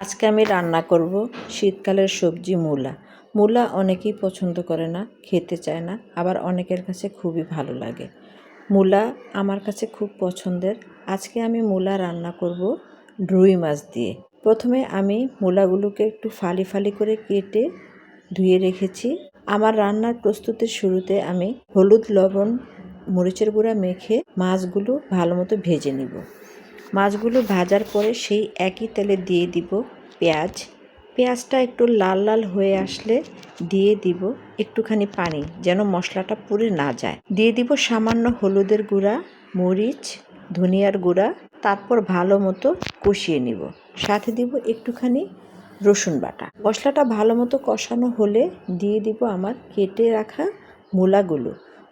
আজকে আমি রান্না করব শীতকালের সবজি মূলা। মূলা অনেকেই পছন্দ করে না, খেতে চায় না, আবার অনেকের কাছে খুবই ভালো লাগে। মূলা আমার কাছে খুব পছন্দের। আজকে আমি মূলা রান্না করব রুই মাছ দিয়ে। প্রথমে আমি মূলাগুলোকে একটু ফালি ফালি করে কেটে ধুয়ে রেখেছি। আমার রান্নার প্রস্তুতির শুরুতে আমি হলুদ, লবণ, মরিচের গুঁড়া মেখে মাছগুলো ভালো মতো ভেজে নিব। মাছগুলো ভাজার পরে সেই একই তেলে দিয়ে দিব পেঁয়াজ। পেঁয়াজটা একটু লাল লাল হয়ে আসলে দিয়ে দিব একটুখানি পানি, যেন মশলাটা পুড়ে না যায়। দিয়ে দিব সামান্য হলুদের গুঁড়া, মরিচ, ধনিয়ার গুঁড়া। তারপর ভালো মতো কষিয়ে নিব। সাথে দিব একটুখানি রসুন বাটা। মশলাটা ভালো মতো কষানো হলে দিয়ে দিব আমার কেটে রাখা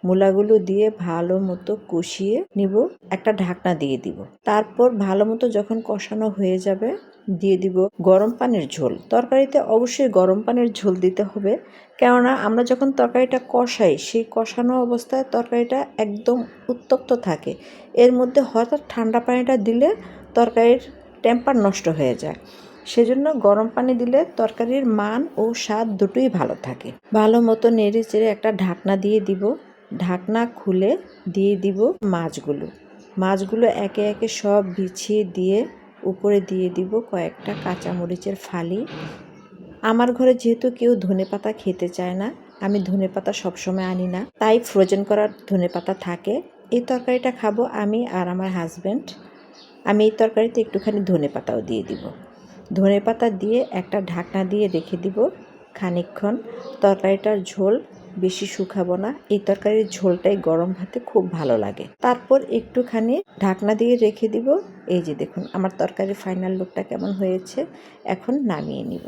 মূলাগুলো দিয়ে ভালো মতো কষিয়ে নিব। একটা ঢাকনা দিয়ে দিব। তারপর ভালো মতো যখন কষানো হয়ে যাবে দিয়ে দিব গরম পানির ঝোল। তরকারিতে অবশ্যই গরম পানির ঝোল দিতে হবে, কেননা আমরা যখন তরকারিটা কষাই সেই কষানো অবস্থায় তরকারিটা একদম উত্তপ্ত থাকে। এর মধ্যে হঠাৎ ঠান্ডা পানিটা দিলে তরকারির টেম্পার নষ্ট হয়ে যায়। সেজন্য গরম পানি দিলে তরকারির মান ও স্বাদ দুটোই ভালো থাকে। ভালো মতো নেড়ে চেড়ে একটা ঢাকনা দিয়ে দিব। ঢাকনা খুলে দিয়ে দিব মাছগুলো একে একে সব বিছিয়ে দিয়ে উপরে দিয়ে দিব কয়েকটা কাঁচামরিচের ফালি। আমার ঘরে যেহেতু কেউ ধনেপাতা খেতে চায় না, আমি ধনেপাতা সবসময় আনি না, তাই ফ্রোজেন করা ধনেপাতা থাকে। এই তরকারিটা খাবো আমি আর আমার হাজব্যান্ড। আমি এই তরকারিতে একটুখানি ধনেপাতাও দিয়ে দিব। ধনেপাতা দিয়ে একটা ঢাকনা দিয়ে রেখে দিব খানিকক্ষণ। তরকারিটার ঝোল বেশি শুকাবো না, এই তরকারির ঝোলটাই গরম ভাতে খুব ভালো লাগে। তারপর একটুখানি ঢাকনা দিয়ে রেখে দিব। এই যে দেখুন আমার তরকারির ফাইনাল লুকটা কেমন হয়েছে। এখন নামিয়ে নিব।